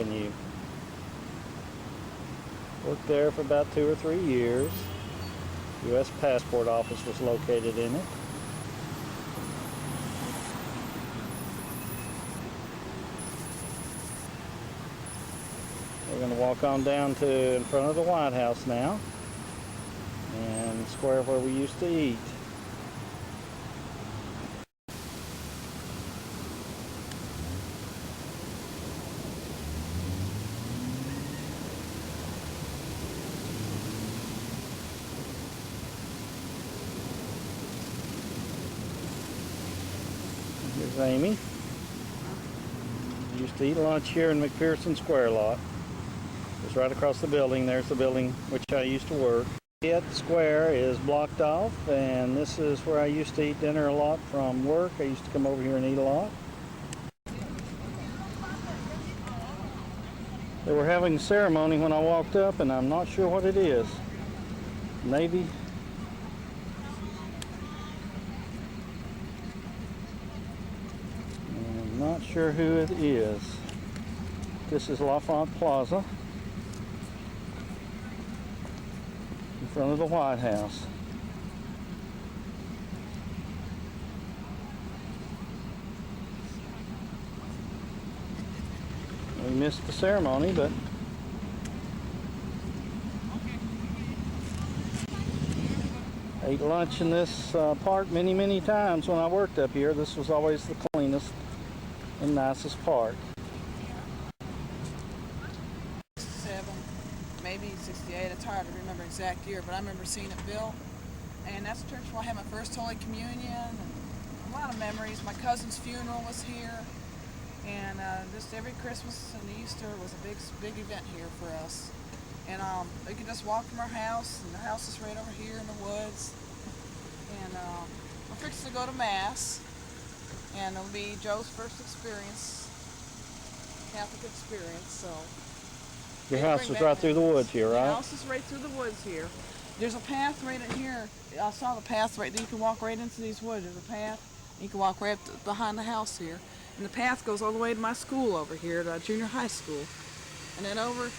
And you worked there for about 2 or 3 years. U.S. Passport Office was located in it. We're going to walk on down to in front of the White House now and square where we used to eat. Here's Amy. We used to eat lunch here in McPherson Square lot. It's right across the building. There's the building which I used to work. The square is blocked off, and this is where I used to eat dinner a lot from work. I used to come over here and eat a lot. They were having a ceremony when I walked up, and I'm not sure what it is. Maybe. I'm not sure who it is. This is LaFont Plaza in front of the White House. We missed the ceremony, but I ate lunch in this park many times when I worked up here. This was always the cleanest and nicest park. 67, maybe 68. It's hard to remember exact year, but I remember seeing it built. And that's the church where I had my first Holy Communion, and a lot of memories. My cousin's funeral was here, and just every Christmas and Easter was a big event here for us. And we could just walk from our house, and the house is right over here in the woods. And we're fixing to go to Mass, and it'll be Joe's first experience, Catholic experience, so. Your house is right through the woods here, right? The house is right through the woods here. There's a path right in here. I saw the path right there. You can walk right into these woods. There's a path. You can walk right up behind the house here. And the path goes all the way to my school over here, to junior high school. And then over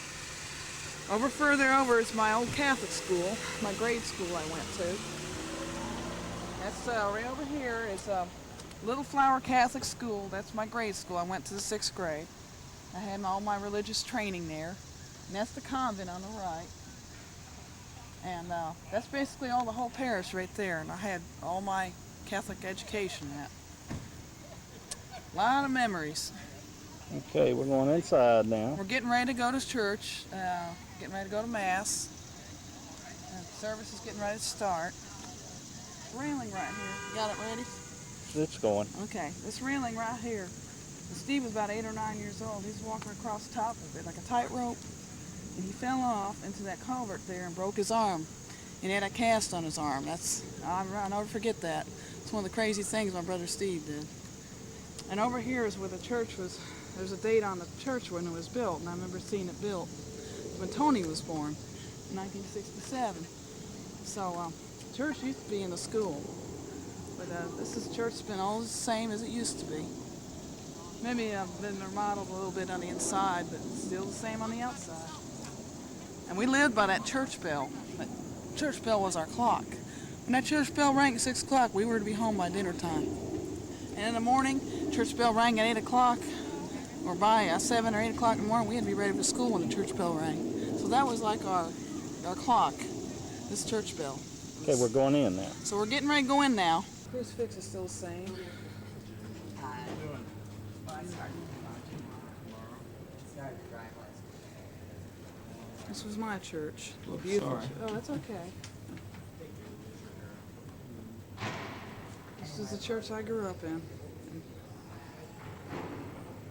further over is my old Catholic school, my grade school I went to. That's right over here is Little Flower Catholic School. That's my grade school. I went to the 6th grade. I had all my religious training there. And that's the convent on the right. And that's basically all the whole parish right there. And I had all my Catholic education in it. A lot of memories. Okay, we're going inside now. We're getting ready to go to church, getting ready to go to Mass. And service is getting ready to start. Railing right here. You got it ready? It's going. Okay, this railing right here. And Steve was about 8 or 9 years old. He's walking across the top of it like a tightrope. And he fell off into that culvert there and broke his arm. And he had a cast on his arm. I'll never forget that. It's one of the crazy things my brother Steve did. And over here is where the church was. There's a date on the church when it was built, and I remember seeing it built when Tony was born in 1967. So church used to be in the school, but this is church has been all the same as it used to be. Maybe been remodeled a little bit on the inside, but still the same on the outside. And we lived by that church bell. That church bell was our clock. When that church bell rang at 6 o'clock, we were to be home by dinner time. And in the morning, church bell rang at 8 o'clock, or by 7 or 8 o'clock in the morning, we had to be ready for school when the church bell rang. So that was like our clock, this church bell. Okay, we're going in now. So we're getting ready to go in now. Crucifix is still the same. This was my church. Beautiful. Sorry. Oh, that's okay. This is the church I grew up in.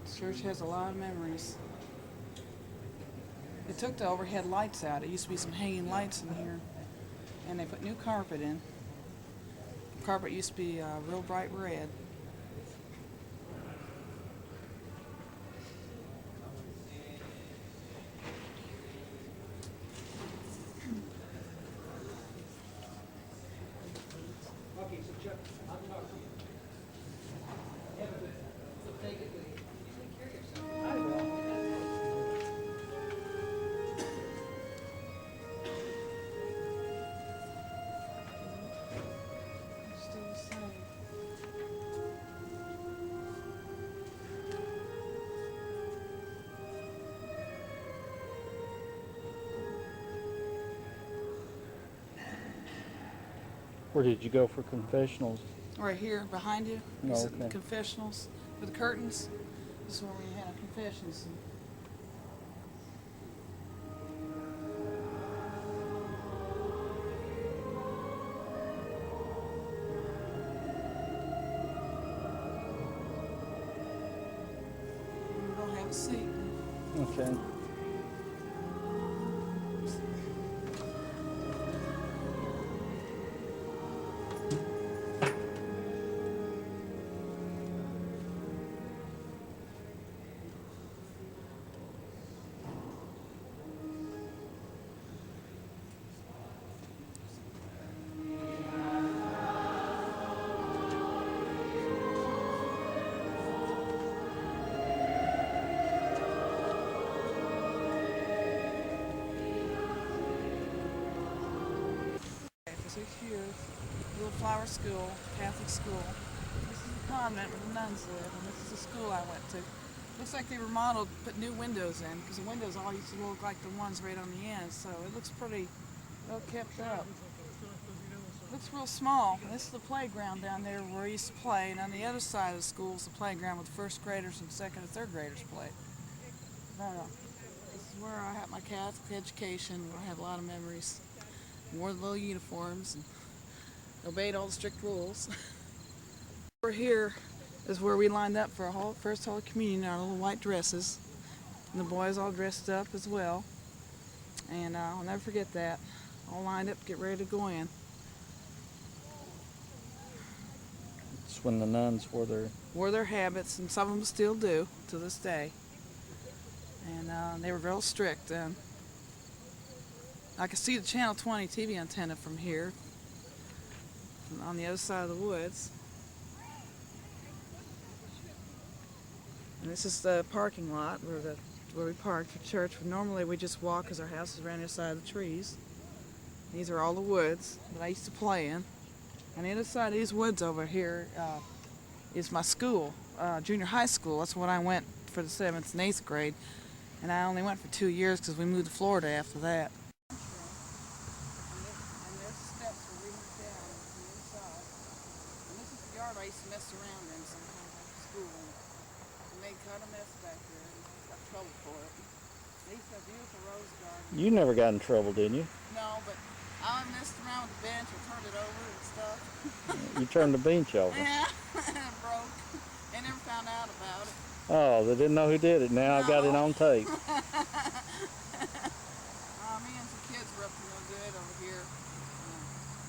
This church has a lot of memories. They took the overhead lights out. It used to be some hanging lights in here. And they put new carpet in. The carpet used to be real bright red. Where did you go for confessionals? Right here, behind you. Oh, These are the okay. confessionals with the curtains. This is where we had our confessions. We don't have a seat. Okay. For 6 years, little flower school, Catholic school. This is the convent where the nuns live, and this is the school I went to. Looks like they remodeled, put new windows in, because the windows all used to look like the ones right on the end, so it looks pretty well kept up. Looks real small. This is the playground down there where we used to play, and on the other side of the school is the playground with first graders and second and third graders play. This is where I had my Catholic education, where I have a lot of memories. Wore the little uniforms and obeyed all the strict rules. Over here is where we lined up for our first Holy Communion in our little white dresses. And the boys all dressed up as well. And I'll never forget that. All lined up, get ready to go in. It's when the nuns Wore their habits, and some of them still do to this day. And they were real strict. I could see the Channel 20 TV antenna from here, on the other side of the woods. And this is the parking lot where we parked for church. Normally we just walk because our house is around the other side of the trees. These are all the woods that I used to play in. On the other side of these woods over here is my school, junior high school. That's when I went for the 7th and 8th grade. And I only went for 2 years because we moved to Florida after that. And there's the steps where we went down on the inside. And this is the yard I used to mess around in sometimes after school. And they cut a mess back there, and I got trouble for it. They used to have beautiful rose garden. You never got in trouble, did you? No, but I messed around with the bench and turned it over and stuff. You turned the bench over. Yeah, and it broke. They never found out about it. Oh, they didn't know who did it. Now I've got it on tape. Me and some kids were up to no good over here.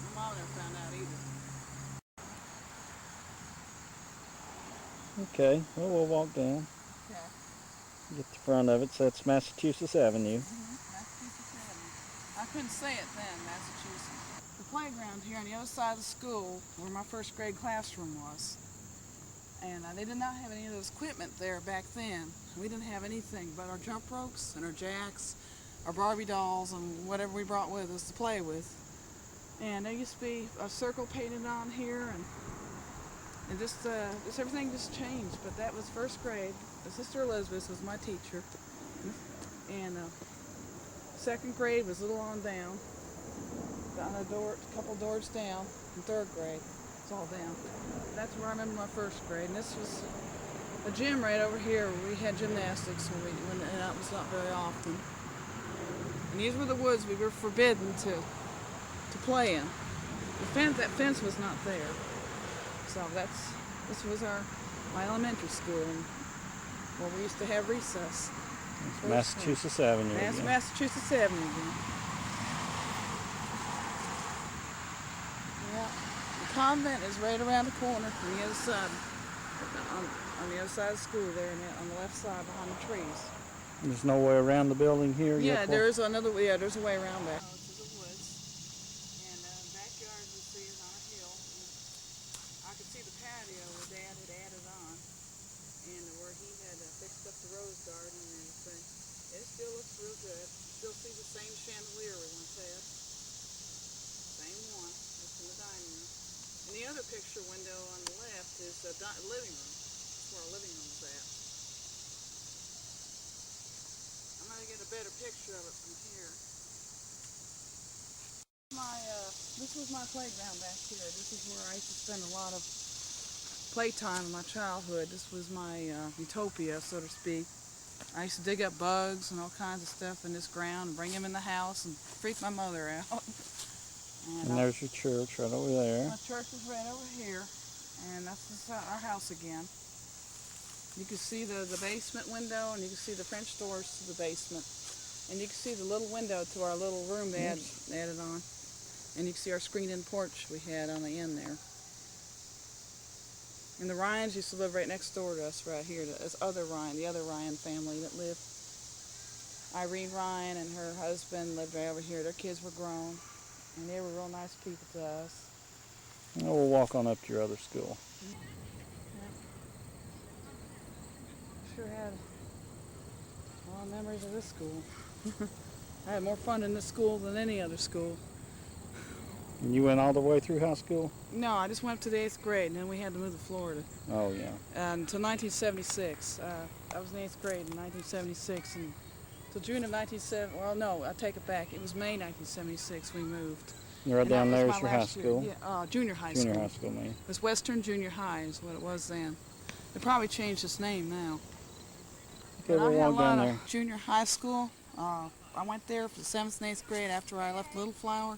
My mom never found out either. Okay, well, we'll walk down. Okay. Get the front of it. So that's Massachusetts Avenue. Massachusetts Avenue. I couldn't say it then, Massachusetts. The playground here on the other side of the school, where my first grade classroom was. And they did not have any of those equipment there back then. We didn't have anything but our jump ropes and our jacks, our Barbie dolls, and whatever we brought with us to play with. And there used to be a circle painted on here, and just everything just changed. But that was first grade. Sister Elizabeth was my teacher, and second grade was a little on down, a couple doors down, in third grade. It's all down. That's where I remember my first grade. And this was a gym right over here where we had gymnastics and that was not very often. And these were the woods we were forbidden to play in. That fence was not there. So this was my elementary school, and where we used to have recess. Massachusetts Avenue. Massachusetts Avenue again. Yeah. The convent is right around the corner on the other side, on the other side of the school there, on the left side behind the trees. There's no way around the building here? Yeah, there's a way around there. To the woods, and the backyard you see is on a hill. I could see the patio where Dad had added on, and where he had fixed up the rose garden and everything. It still looks real good. Still see the same chandelier we once had. Same one. It's in the dining room. And the other picture window on the left is the living room. That's where our living room is at. I'm going to get a better picture of it from here. My This was my playground back here. This is where I used to spend a lot of playtime in my childhood. This was my utopia, so to speak. I used to dig up bugs and all kinds of stuff in this ground and bring them in the house and freak my mother out. And there's your church right over there. My church is right over here, and that's just our house again. You can see the basement window, and you can see the French doors to the basement. And you can see the little window to our little room they added on. And you can see our screened-in porch we had on the end there. And the Ryans used to live right next door to us right here. This other Ryan, the other Ryan family that lived. Irene Ryan and her husband lived right over here. Their kids were grown, and they were real nice people to us. And we'll walk on up to your other school. Yeah. Sure had a lot of memories of this school. I had more fun in this school than any other school. And you went all the way through high school? No, I just went up to the 8th grade, and then we had to move to Florida. Oh, yeah. Until 1976. I was in 8th grade in 1976, and till June of 1970. Well, no, I take it back. It was May 1976 we moved. Right And down that there was is my your high last year. school? Yeah, junior high Junior school. high school, man. It was Western Junior High is what it was then. They probably changed its name now. Okay, But I we'll had a walk down lot there. of junior high school. I went there for the 7th and 8th grade after I left Little Flower.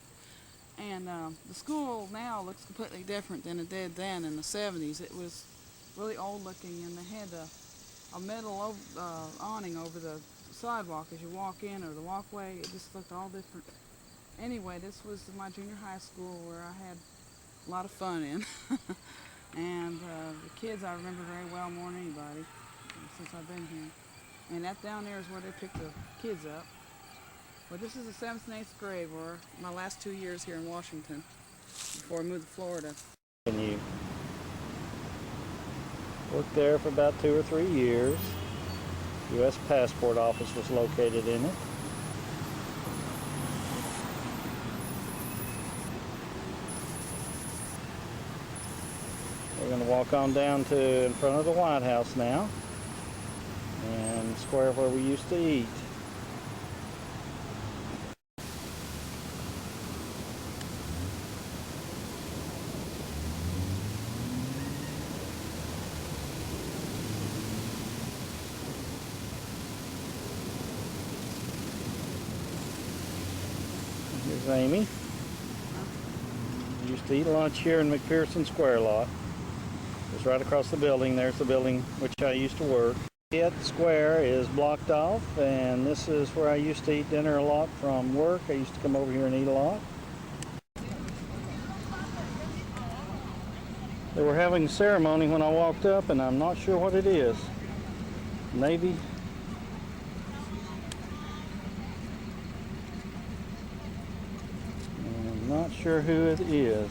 And the school now looks completely different than it did then in the 70s. It was really old looking, and they had a metal awning over the sidewalk as you walk in, or the walkway. It just looked all different. Anyway, this was my junior high school where I had a lot of fun in. And the kids I remember very well more than anybody since I've been here. And that down there is where they picked the kids up. But this is the 7th and 8th grade, were my last 2 years here in Washington before I moved to Florida. And you worked there for about 2 or 3 years. U.S. Passport Office was located in it. We're going to walk on down to in front of the White House now, and square where we used to eat. Here's Amy. We used to eat lunch here in McPherson Square lot. It's right across the building. There's the building which I used to work. The square is blocked off, and this is where I used to eat dinner a lot from work. I used to come over here and eat a lot. They were having a ceremony when I walked up, and I'm not sure what it is. Navy. I'm not sure who it is.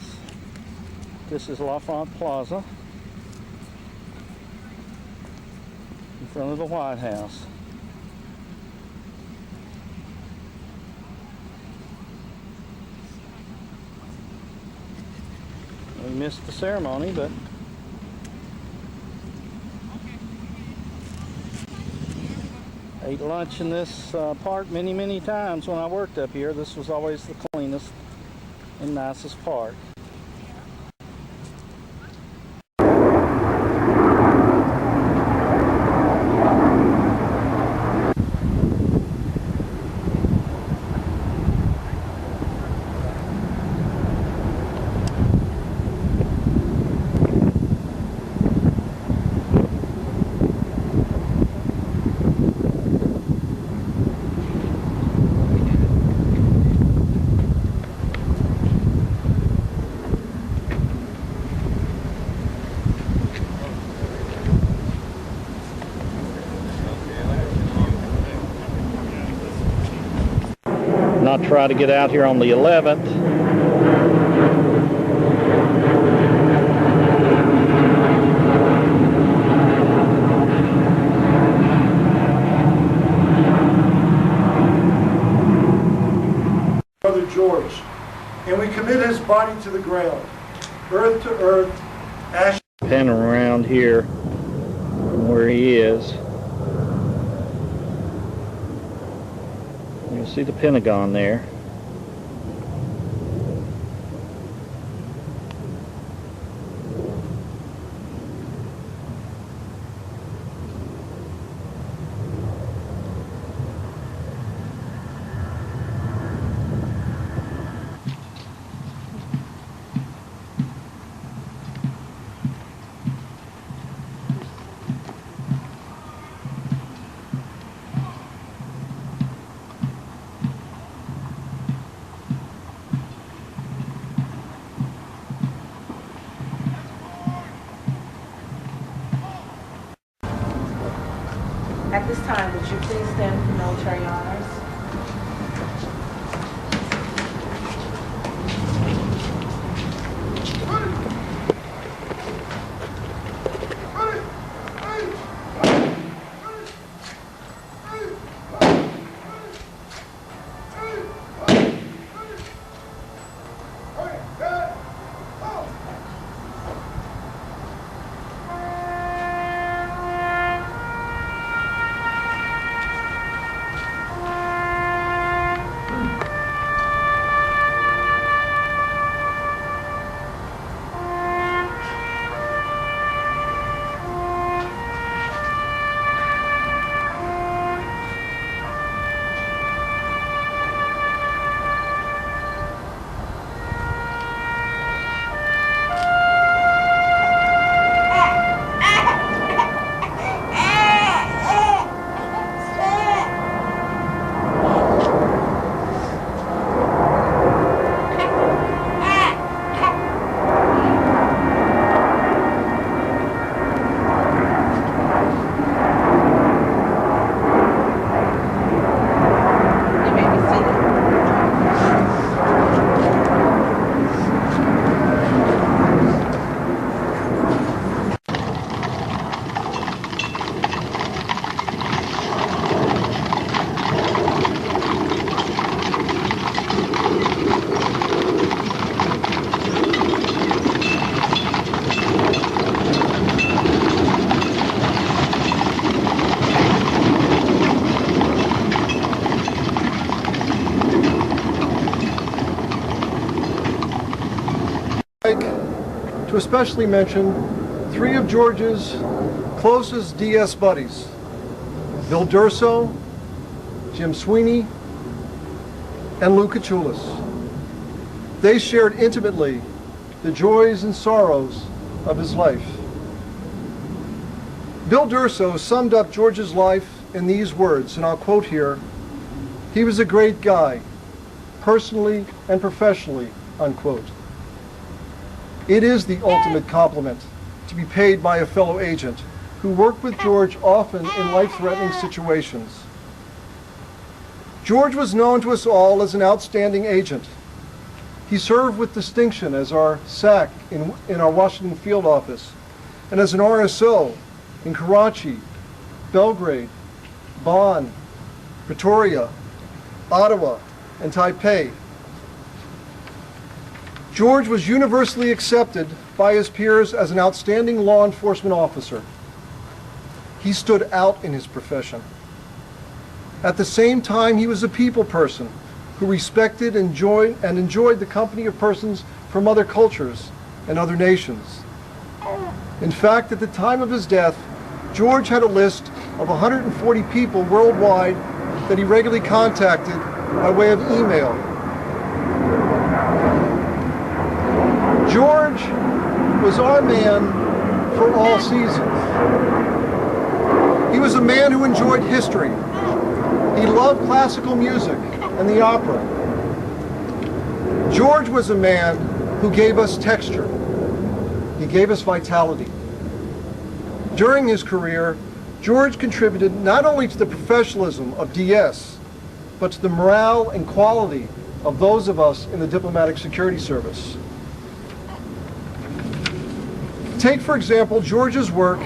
This is Lafayette Plaza in front of the White House. We missed the ceremony, but ate lunch in this park many times when I worked up here. This was always the cleanest and nicest park. Not try to get out here on the 11th. Brother George, and we commit his body to the ground, earth to earth, ash. Pan around here from where he is. You'll see the Pentagon there. At this time, would you please stand for military honors? To especially mention three of George's closest DS buddies, Bill Durso, Jim Sweeney, and Lou Kachulis. They shared intimately the joys and sorrows of his life. Bill Durso summed up George's life in these words, and I'll quote here, "He was a great guy, personally and professionally," unquote. It is the ultimate compliment to be paid by a fellow agent who worked with George often in life-threatening situations. George was known to us all as an outstanding agent. He served with distinction as our SAC in our Washington field office and as an RSO in Karachi, Belgrade, Bonn, Pretoria, Ottawa, and Taipei. George was universally accepted by his peers as an outstanding law enforcement officer. He stood out in his profession. At the same time, he was a people person who respected and enjoyed the company of persons from other cultures and other nations. In fact, at the time of his death, George had a list of 140 people worldwide that he regularly contacted by way of email. George was our man for all seasons. He was a man who enjoyed history. He loved classical music and the opera. George was a man who gave us texture. He gave us vitality. During his career, George contributed not only to the professionalism of DS, but to the morale and quality of those of us in the Diplomatic Security Service. Take, for example, George's work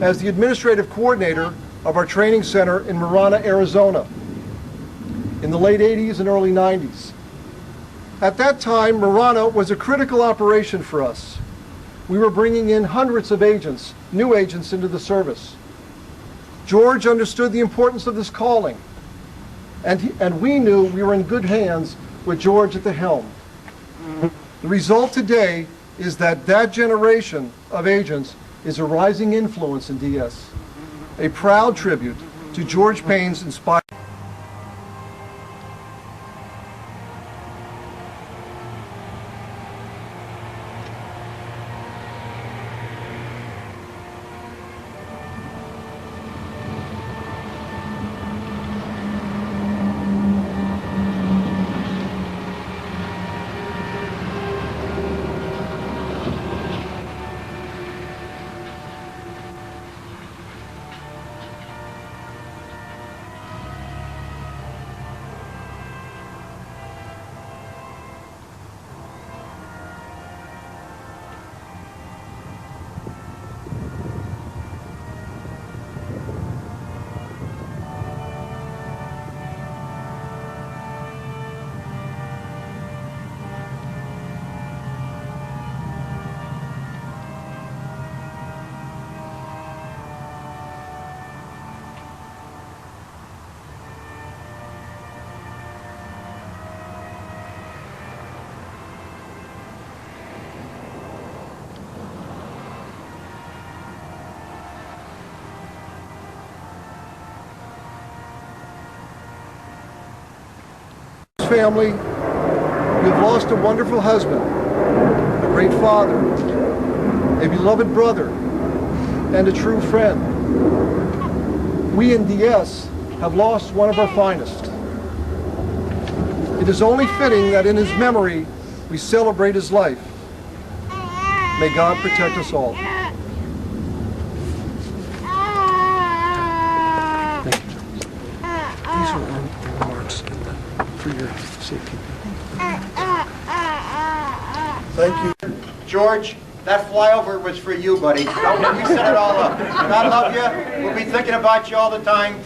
as the administrative coordinator of our training center in Marana, Arizona, in the late 80s and early 90s. At that time, Marana was a critical operation for us. We were bringing in hundreds of agents, new agents, into the service. George understood the importance of this calling, and we knew we were in good hands with George at the helm. The result today is that generation of agents is a rising influence in DS, a proud tribute to George Payne's inspired. family, we have lost a wonderful husband, a great father, a beloved brother, and a true friend. We in DS have lost one of our finest. It is only fitting that in his memory we celebrate his life. May God protect us all. These are remarks for your safety. Thank you. George, that flyover was for you, buddy. You set it all up. And I love you. We'll be thinking about you all the time.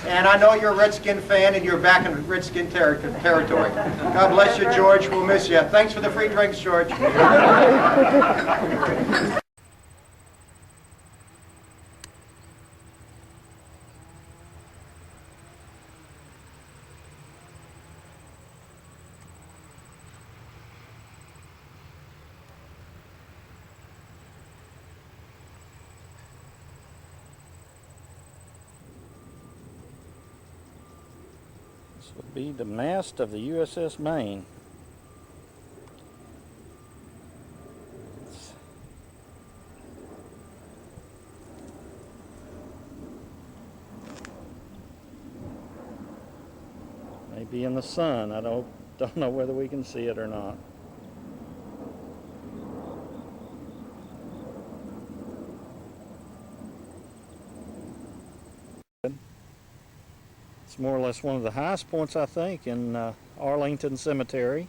And I know you're a Redskin fan and you're back in Redskin territory. God bless you, George. We'll miss you. Thanks for the free drinks, George. This would be the mast of the USS Maine. Maybe in the sun. I don't know whether we can see it or not. It's more or less one of the highest points, I think, in Arlington Cemetery.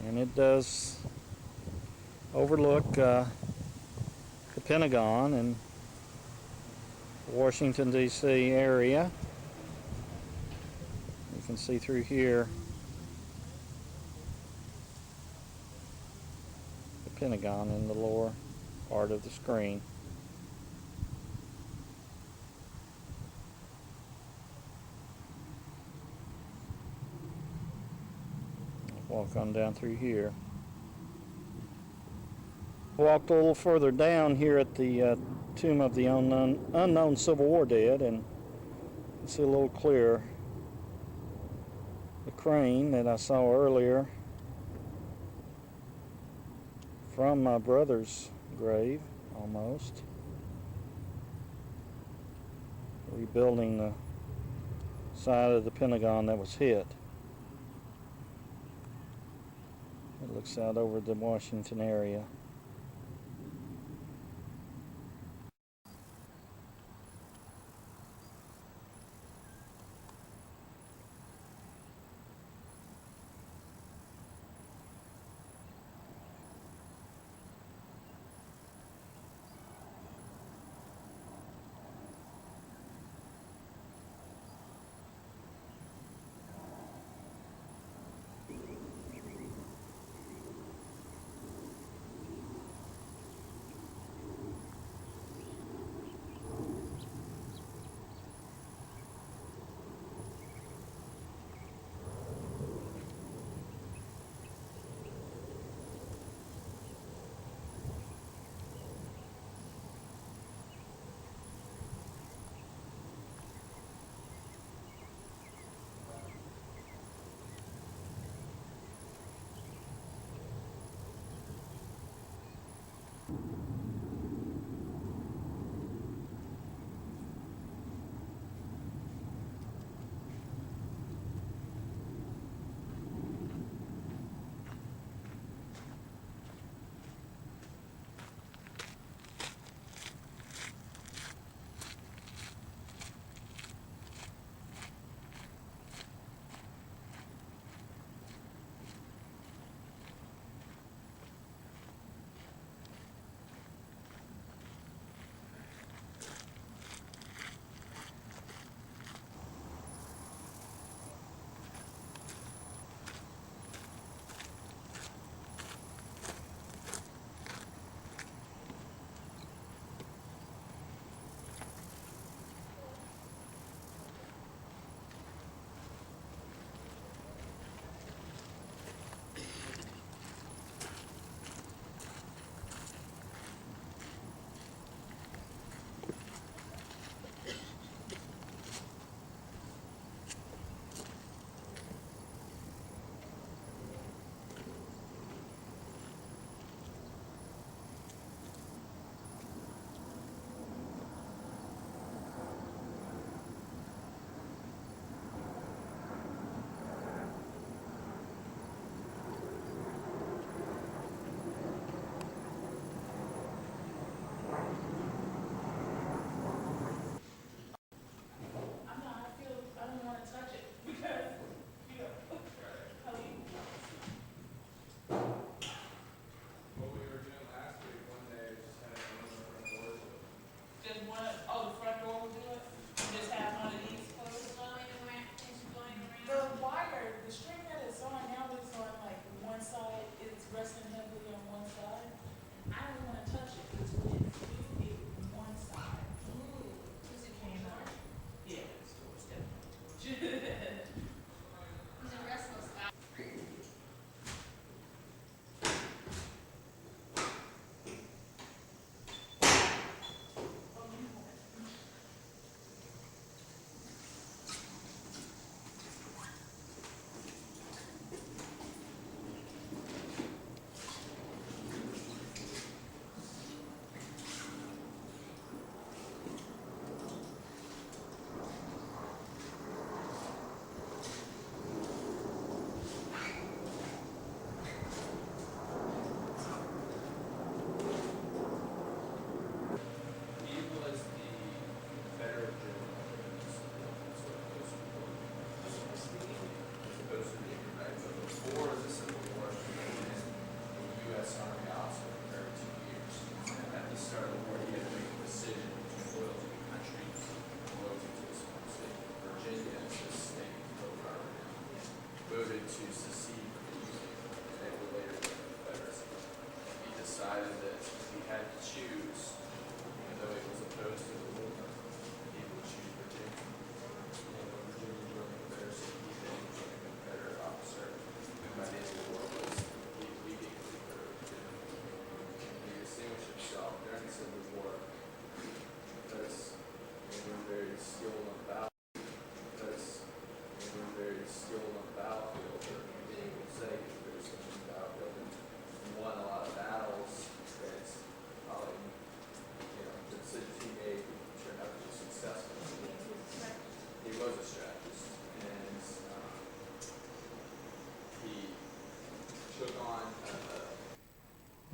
And it does overlook the Pentagon and Washington, D.C. area. You can see through here the Pentagon in the lower part of the screen. Walk on down through here. Walked a little further down here at the tomb of the unknown Civil War dead, and you can see a little clearer the crane that I saw earlier from my brother's grave, almost. Rebuilding the side of the Pentagon that was hit. It looks out over the Washington area.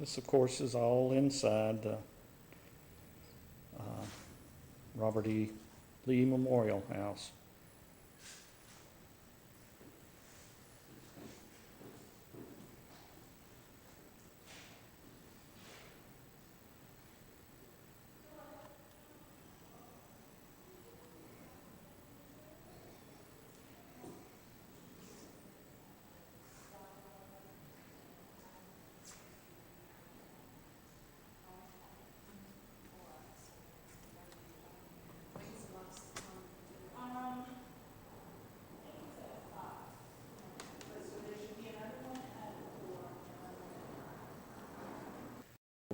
This, of course, is all inside the Robert E. Lee Memorial House.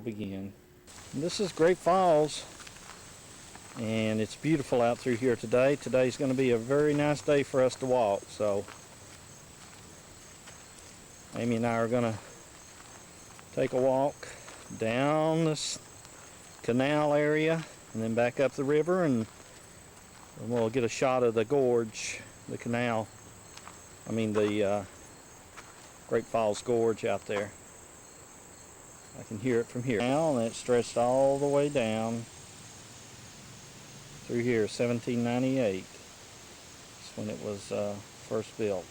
Begin. And this is Great Falls, and it's beautiful out through here today. Today's going to be a very nice day for us to walk, so Amy and I are going to take a walk down this canal area and then back up the river, and we'll get a shot of the gorge, the canal, the Great Falls Gorge out there. I can hear it from here. Now, and it stretched all the way down through here, 1798. That's when it was first built.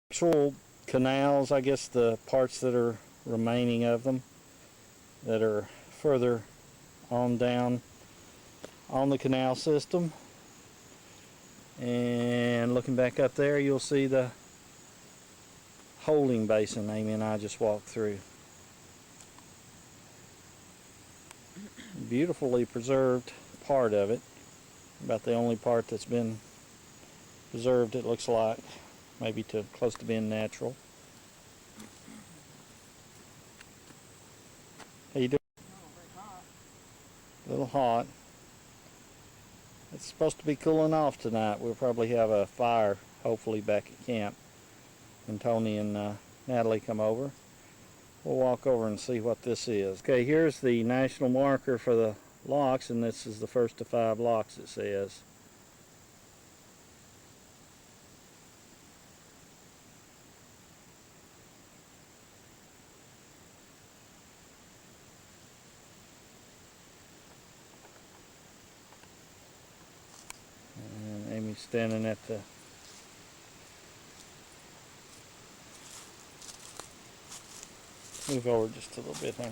Actual canals, I guess the parts that are remaining of them that are further on down on the canal system. And looking back up there, you'll see the holding basin Amy and I just walked through. Beautifully preserved part of it. About the only part that's been preserved, it looks like. Maybe to close to being natural. How you doing? A little hot. It's supposed to be cooling off tonight. We'll probably have a fire, hopefully, back at camp when Tony and Natalie come over. We'll walk over and see what this is. Okay, here's the national marker for the locks, and this is the first of 5 locks, it says. And Amy's standing at the move over just a little bit, honey.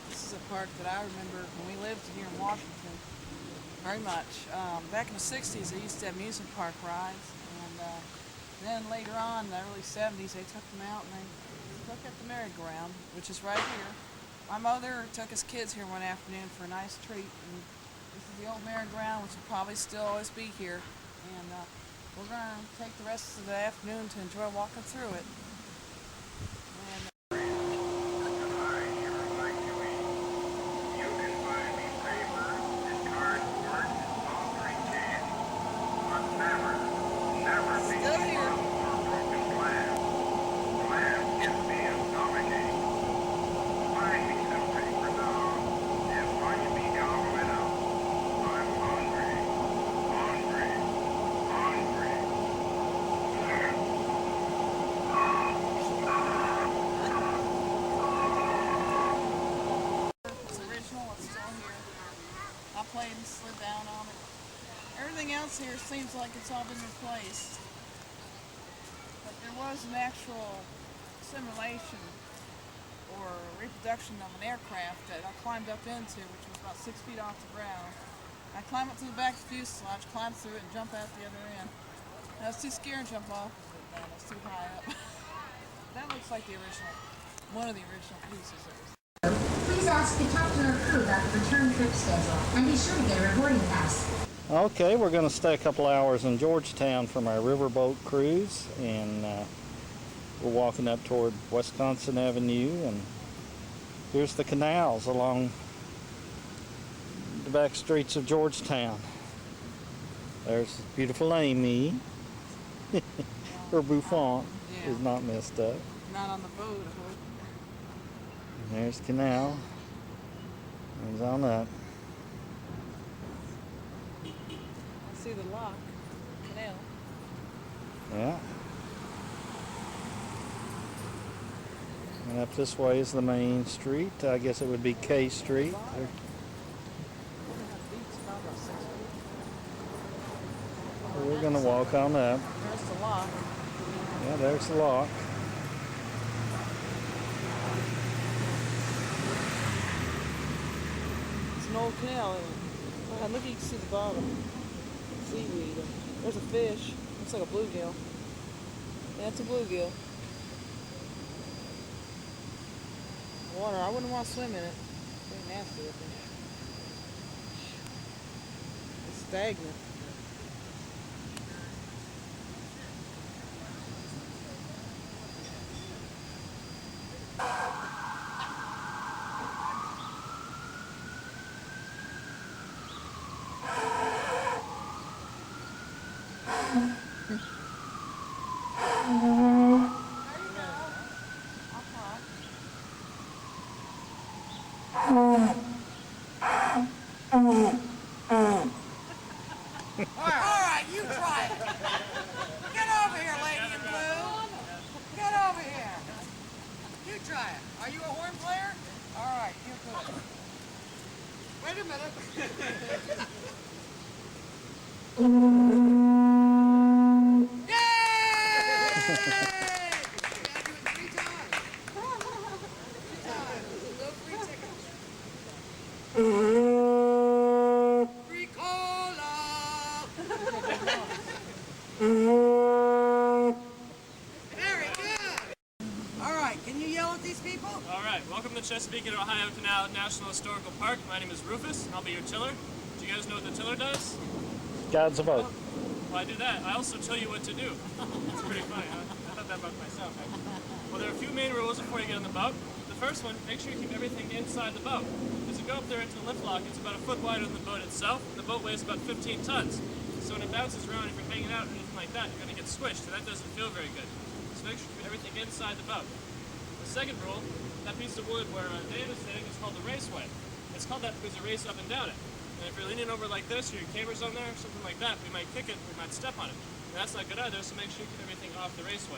This is a park that I remember when we lived here in Washington very much. Back in the 60s, they used to have amusement park rides, and then later on, in the early 70s, they took them out and they took up the merry-go-round, which is right here My mother took his kids here one afternoon for a nice treat, and this is the old merry-go-round, which will probably still always be here. And we're going to take the rest of the afternoon to enjoy walking through it. And, still here. It's original, it's still here. I played and slid down on it. Everything else here seems like it's all been replaced. But there was an actual simulation or reproduction of an aircraft that I climbed up into, which was about 6 feet off the ground. I climbed up to the back of the fuselage, climbed through it, and jumped out the other end. I was too scared to jump off of it, man. I was too high up. That looks like the original, one of the original pieces that was. Please ask the captain or crew about the return trip schedule, and be sure to get a reporting pass. Okay, we're going to stay a couple hours in Georgtown from our riverboat cruise, and we're walking up toward Wisconsin Avenue, and here's the canals along the back streets of Georgetown. There's beautiful Amy. Her bouffant is not messed up. Not on the boat, I hope. And there's canal. Comes on up. I see the lock, canal. Yeah. And up this way is the main street. I guess it would be K Street. We're going to walk on up. There's the lock. Yeah, there's the lock. It's an old canal. And look, you can see the bottom. Seaweed. There's a fish. Looks like a bluegill. That's a bluegill. Water. I wouldn't want to swim in it. It's very nasty looking. It's stagnant. Alright, you try it. Get over here, lady in blue. Get over here. You try it. Are you a horn player? Alright, you're good. Wait a minute. Yay! You gotta do it 3 times. 3 times. No free tickets. Free cola! Very good! Alright, can you yell at these people? All right, welcome to Chesapeake and Ohio Canal National Historical Park. My name is Rufus, and I'll be your tiller. Do you guys know what the tiller does? Guides a boat. Well, I do that. I also tell you what to do. It's pretty funny, huh? I thought that about myself, actually. Well, there are a few main rules before you get on the boat. The first one, make sure you keep everything inside the boat. As you go up there into the lift lock, it's about a foot wider than the boat itself. The boat weighs about 15 tons. So when it bounces around, if you're hanging out or anything like that, you're going to get squished, and that doesn't feel very good. So make sure you keep everything inside the boat. The second rule, that piece of wood where Dave is sitting is called the raceway. It's called that because you race up and down it. And if you're leaning over like this, or your camera's on there, or something like that, we might kick it, we might step on it. And that's not good either, so make sure you keep everything off the raceway.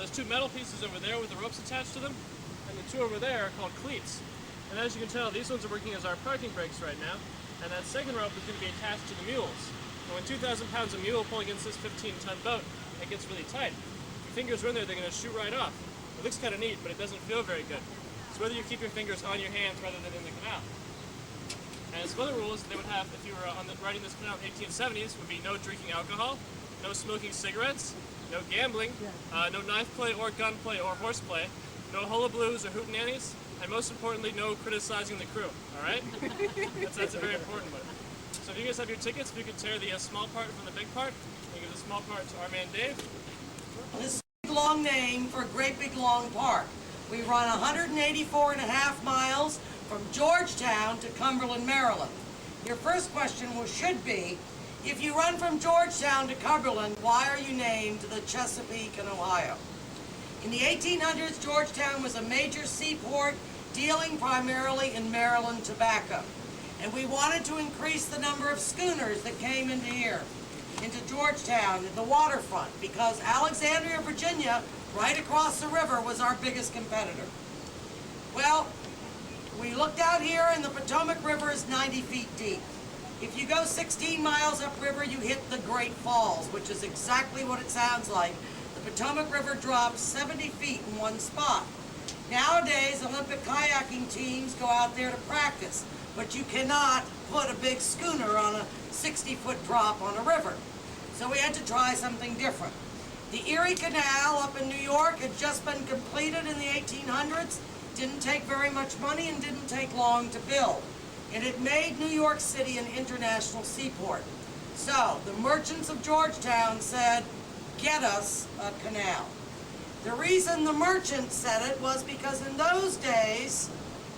There's 2 metal pieces over there with the ropes attached to them, and the 2 over there are called cleats. And as you can tell, these ones are working as our parking brakes right now, and that second rope is going to be attached to the mules. And when 2,000 pounds of mule pull against this 15-ton boat, it gets really tight. If your fingers are in there, they're going to shoot right off. It looks kind of neat, but it doesn't feel very good. So whether you keep your fingers on your hands rather than in the canal. And some other rules they would have if you were riding this canal in the 1870s would be no drinking alcohol, no smoking cigarettes, no gambling, no knife play or gun play or horse play, no hullablues or hootenannies, and most importantly, no criticizing the crew, all right? That's a very important one. So if you guys have your tickets, if you could tear the small part from the big part, and give the small part to our man Dave. This is a big long name for a great big long park. We run 184.5 miles from Georgetown to Cumberland, Maryland. Your first question should be, if you run from Georgetown to Cumberland, why are you named the Chesapeake in Ohio? In the 1800s, Georgetown was a major seaport dealing primarily in Maryland tobacco. And we wanted to increase the number of schooners that came into here, into Georgetown, the waterfront, because Alexandria, Virginia, right across the river, was our biggest competitor. Well, we looked out here and the Potomac River is 90 feet deep. If you go 16 miles upriver, you hit the Great Falls, which is exactly what it sounds like. The Potomac River drops 70 feet in one spot. Nowadays, Olympic kayaking teams go out there to practice, but you cannot put a big schooner on a 60-foot drop on a river. So we had to try something different. The Erie Canal up in New York had just been completed in the 1800s. Didn't take very much money and didn't take long to build. And it made New York City an international seaport. So the merchants of Georgetown said, get us a canal. The reason the merchants said it was because in those days,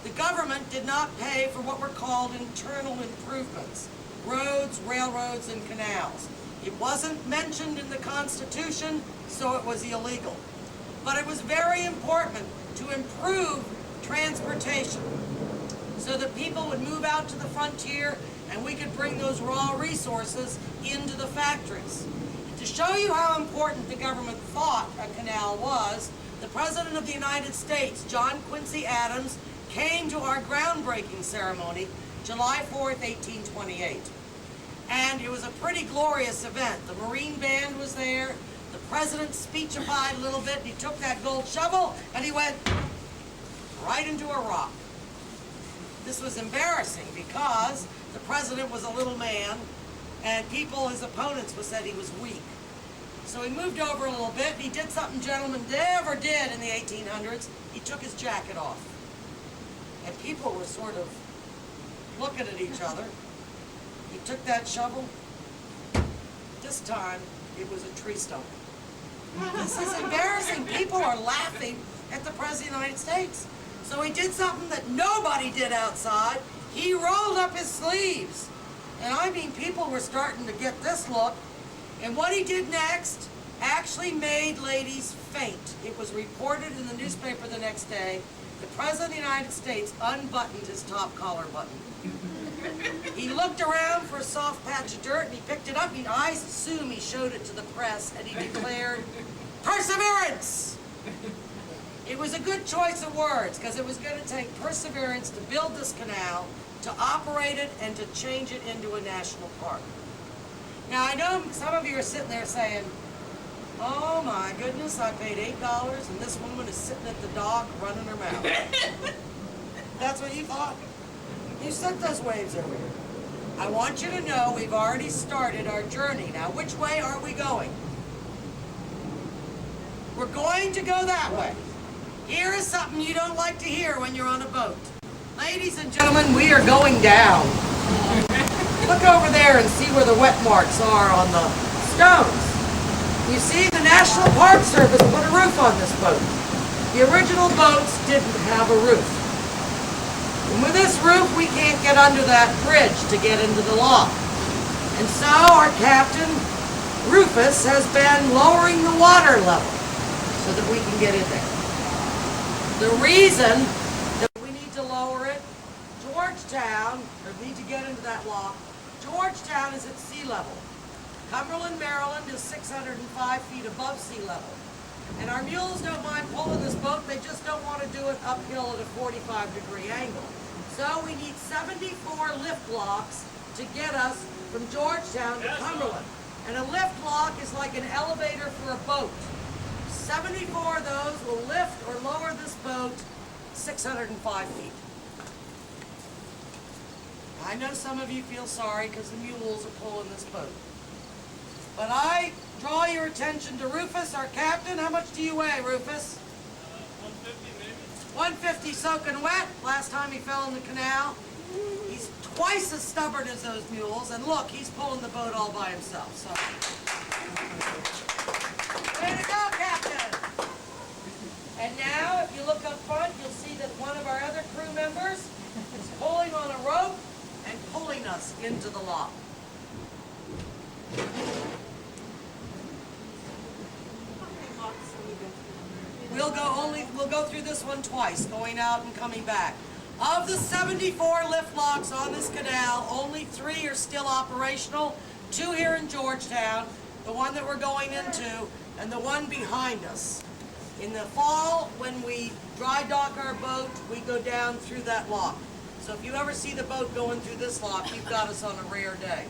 the government did not pay for what were called internal improvements, roads, railroads, and canals. It wasn't mentioned in the Constitution, so it was illegal. But it was very important to improve transportation so that people would move out to the frontier and we could bring those raw resources into the factories. To show you how important the government thought a canal was, the President of the United States, John Quincy Adams, came to our groundbreaking ceremony July 4th, 1828. And it was a pretty glorious event. The Marine Band was there. The President speechified a little bit. He took that gold shovel and he went right into a rock. This was embarrassing because the President was a little man and people, his opponents, said he was weak. So he moved over a little bit and he did something gentlemen never did in the 1800s. He took his jacket off. And people were sort of looking at each other. He took that shovel. This time, it was a tree stump. This is embarrassing. People are laughing at the President of the United States. So he did something that nobody did outside. He rolled up his sleeves. And I mean, people were starting to get this look. And what he did next actually made ladies faint. It was reported in the newspaper the next day. The President of the United States unbuttoned his top collar button. He looked around for a soft patch of dirt and he picked it up. I assume he showed it to the press and he declared, perseverance! It was a good choice of words because it was going to take perseverance to build this canal, to operate it, and to change it into a national park. Now I know some of you are sitting there saying, oh my goodness, I paid $8 and this woman is sitting at the dock running her mouth. That's what you thought? You sent those waves over here. I want you to know we've already started our journey. Now, which way are we going? We're going to go that way. Here is something you don't like to hear when you're on a boat. Ladies and gentlemen, we are going down. Look over there and see where the wet marks are on the stones. You see, the National Park Service put a roof on this boat. The original boats didn't have a roof. And with this roof, we can't get under that bridge to get into the lock. And so our captain, Rufus, has been lowering the water level so that we can get in there. The reason that we need to lower it, Georgetown, or need to get into that lock, Georgetown is at sea level. Cumberland, Maryland is 605 feet above sea level. And our mules don't mind pulling this boat, they just don't want to do it uphill at a 45-degree angle. So we need 74 lift locks to get us from Georgetown to Cumberland. And a lift lock is like an elevator for a boat. 74 of those will lift or lower this boat 605 feet. I know some of you feel sorry because the mules are pulling this boat. But I draw your attention to Rufus, our captain. How much do you weigh, Rufus? 150 maybe. 150 soaking wet, last time he fell in the canal. He's twice as stubborn as those mules, and look, he's pulling the boat all by himself, so. Way to go, Captain! And now, if you look up front, you'll see that one of our other crew members is pulling on a rope and pulling us into the lock. We'll go through this one twice, going out and coming back. Of the 74 lift locks on this canal, only 3 are still operational. 2 here in Georgtown, the one that we're going into, and the one behind us. In the fall, when we dry dock our boat, we go down through that lock. So if you ever see the boat going through this lock, you've got us on a rare day.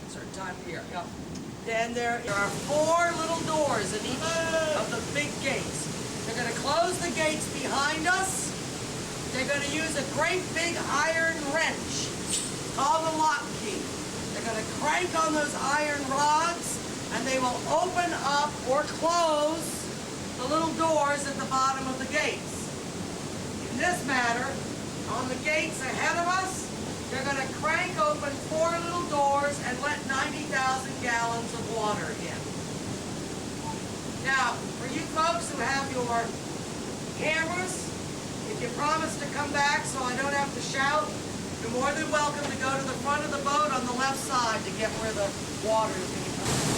Certain time of year, yeah. Then there are 4 little doors in each of the big gates. They're going to close the gates behind us. They're going to use a great big iron wrench called a lock key. They're going to crank on those iron rods, and they will open up or close the little doors at the bottom of the gates. In this matter, on the gates ahead of us, they're going to crank open 4 little doors and let 90,000 gallons of water in. Now, for you folks who have your cameras, if you promise to come back so I don't have to shout, you're more than welcome to go to the front of the boat on the left side to get where the water is going to come.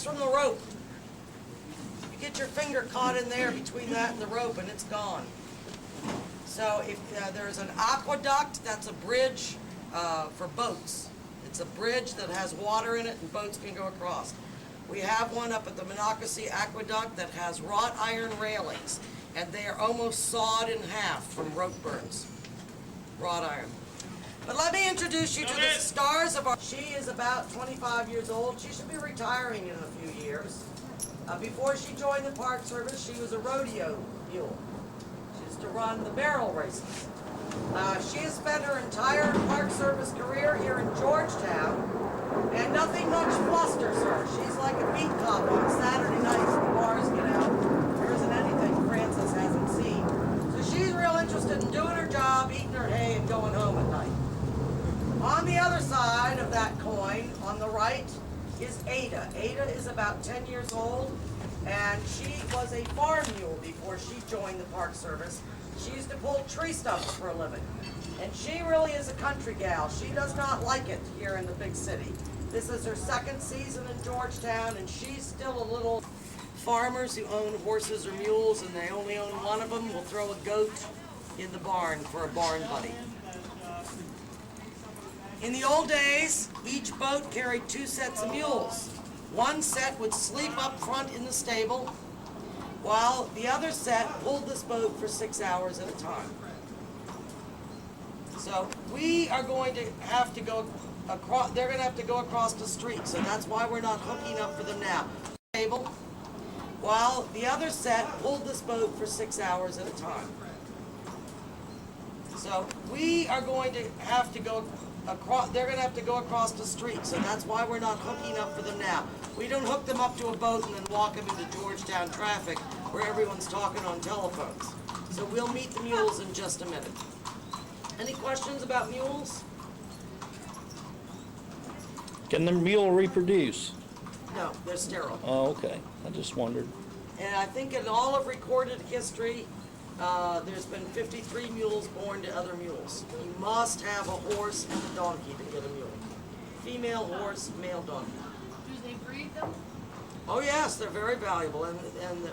From the rope. You get your finger caught in there between that and the rope and it's gone. So if there's an aqueduct, that's a bridge for boats. It's a bridge that has water in it and boats can go across. We have one up at the Monocacy Aqueduct that has wrought iron railings, and they are almost sawed in half from rope burns. Wrought iron. But let me introduce you to the stars of our... She is about 25 years old. She should be retiring in a few years. Before she joined the Park Service, she was a rodeo mule. She used to run the barrel races. She has spent her entire Park Service career here in Georgetown, and nothing much flusters her. She's like a beat cop on Saturday nights when the bars get out. There isn't anything Frances hasn't seen. So she's real interested in doing her job, eating her hay, and going home at night. On the other side of that coin, on the right, is Ada. Ada is about 10 years old, and she was a farm mule before she joined the Park Service. She used to pull tree stumps for a living. And she really is a country gal. She does not like it here in the big city. This is her 2nd season in Georgetown, and she's still a little farmers who own horses or mules and they only own one of them will throw a goat in the barn for a barn buddy. In the old days, each boat carried 2 sets of mules. One set would sleep up front in the stable, while the other set pulled this boat for 6 hours at a time. So we are going to have to go across, they're going to have to go across the street, so that's why we're not hooking up for them now. Stable, while the other set pulled this boat for 6 hours at a time. So we are going to have to go across, they're going to have to go across the street, so that's why we're not hooking up for them now. We don't hook them up to a boat and then walk them into Georgtown traffic where everyone's talking on telephones. So we'll meet the mules in just a minute. Any questions about mules? Can the mule reproduce? No, they're sterile. Oh, okay. I just wondered. And I think in all of recorded history, there's been 53 mules born to other mules. You must have a horse and a donkey to get a mule. Female horse, male donkey. Do they breed them? Oh yes, they're very valuable. And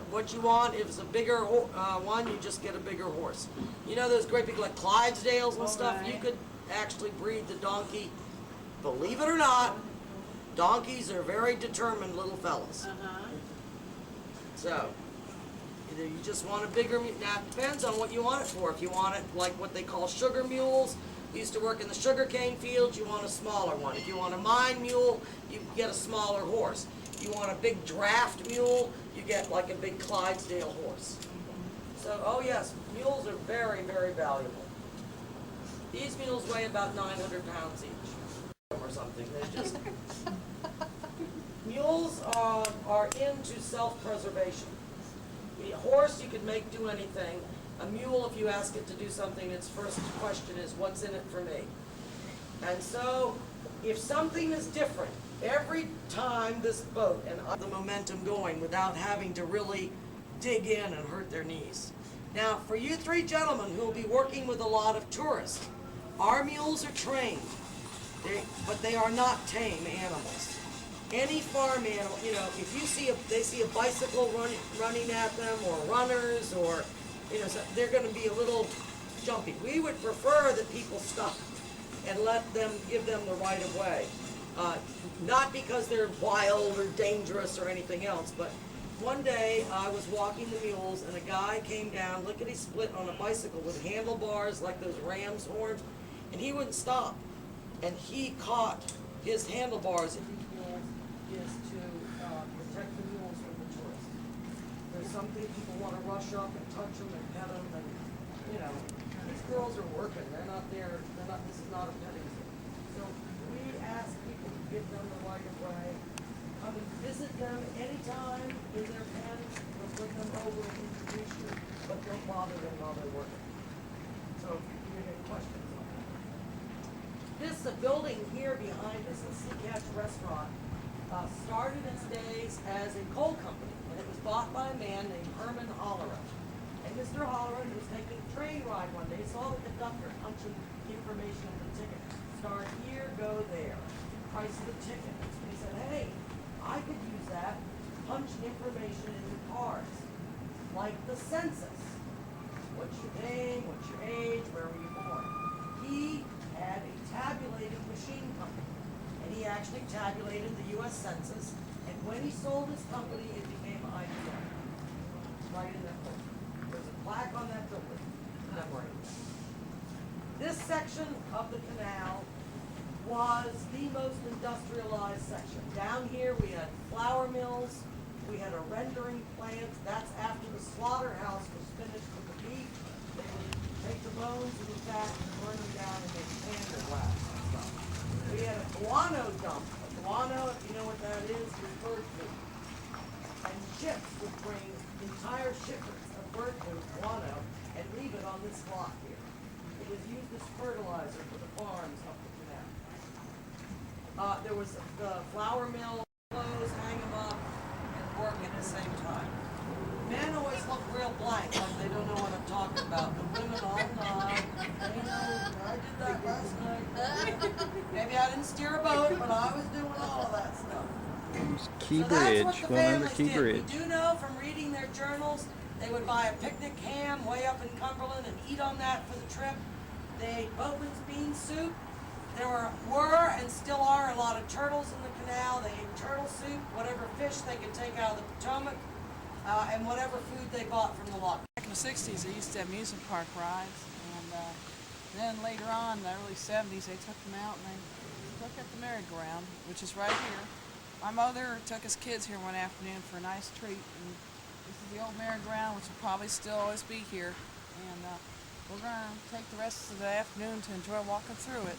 what you want, if it's a bigger one, you just get a bigger horse. You know those great big like Clydesdales and stuff? Right. You could actually breed the donkey. Believe it or not, donkeys are very determined little fellas. So, either you just want a bigger mule. Now, it depends on what you want it for. If you want it like what they call sugar mules, used to work in the sugarcane fields, you want a smaller one. If you want a mine mule, you get a smaller horse. If you want a big draft mule, you get like a big Clydesdale horse. So, oh yes, mules are very, very valuable. These mules weigh about 900 pounds each or something. They're just... Mules are into self-preservation. A horse you could make do anything. A mule, if you ask it to do something, its first question is, what's in it for me? And so, if something is different, every time this boat, and the momentum going without having to really dig in and hurt their knees. Now, for you 3 gentlemen who will be working with a lot of tourists, our mules are trained, but they are not tame animals. Any farm animal, you know, if you see they see a bicycle running at them, or runners, or, you know, so they're going to be a little jumpy. We would prefer that people stop and let them, give them the right of way. Not because they're wild or dangerous or anything else, but one day I was walking the mules and a guy came down, lickety-split on a bicycle with handlebars like those ram's horns, and he wouldn't stop. And he caught his handlebars. Is to protect the mules from the tourists. There's something people want to rush up and touch them and pet them, and you know, these girls are working. They're not there. They're not. This is not a petting zoo. So we ask people to give them the right of way. Come and visit them anytime in their pens. We'll bring them over and introduce you, but don't bother them while they're working. So if you have any questions on that. This building here behind us, the Sea Catch Restaurant. Started its days as a coal company, and it was bought by a man named Herman Holleran. And Mr. Holleran was taking a train ride one day, saw the conductor punching information in the ticket. Start here, go there. Price of the ticket. And he said, hey, I could use that to punch information into cars, like the census. What's your name, what's your age, where were you born? He had a tabulating machine company. And he actually tabulated the U.S. Census, and when he sold his company, it became IBM. Right in that book. There's a plaque on that building commemorating that. This section of the canal was the most industrialized section. Down here we had flour mills, we had a rendering plant. That's after the slaughterhouse was finished with the beef. They would take the bones and the fat and burn them down and make candle wax and stuff. We had a guano dump. A guano, if you know what that is bird food. And ships would bring entire shipments of bird food, guano, and leave it on this block here. It was used as fertilizer for the farms up the canal. There was the flour mill, clothes, hang them up, and work at the same time. Men always look real blank, like they don't know what I'm talking about. The women all nod. They know, I did that last night. Maybe I didn't steer a boat, but I was doing all of that stuff. There's Key So Bridge, that's what the going under families Key did. Bridge. We do know from reading their journals, they would buy a picnic ham way up in Cumberland and eat on that for the trip. They ate boatman's bean soup. There were and still are a lot of turtles in the canal. They ate turtle soup, whatever fish they could take out of the Potomac, and whatever food they bought from the lock. Back in the 60s, they used to have amusement park rides, and then later on, in the early 70s, they took them out and they took up the merry-go-round, which is right here. My mother took us kids here one afternoon for a nice treat, and this is the old merry-go-round, which will probably still always be here. And we're going to take the rest of the afternoon to enjoy walking through it.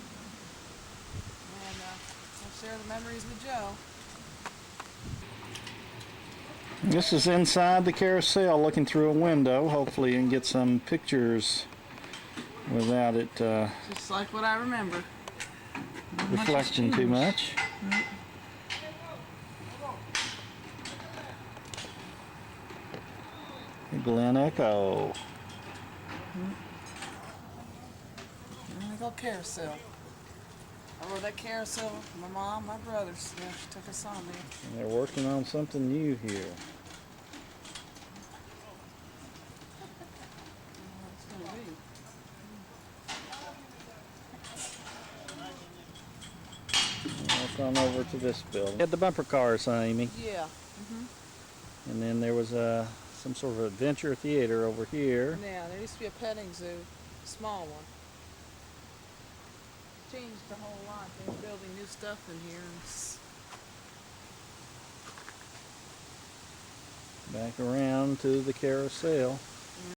And we'll share the memories with Joe. This is inside the carousel, looking through a window. Hopefully you can get some pictures without it Just like what I remember. reflecting too much. Glen Echo. And we go carousel. I rode that carousel with my mom, my brothers. Yeah, she took us on there. And they're working on something new here. It's gonna be. Walk on over to this building. Had the bumper cars, huh, Amy? Yeah. And then there was some sort of adventure theater over here. Yeah, there used to be a petting zoo, small one. Changed a whole lot. They're building new stuff in here. Back around to the carousel.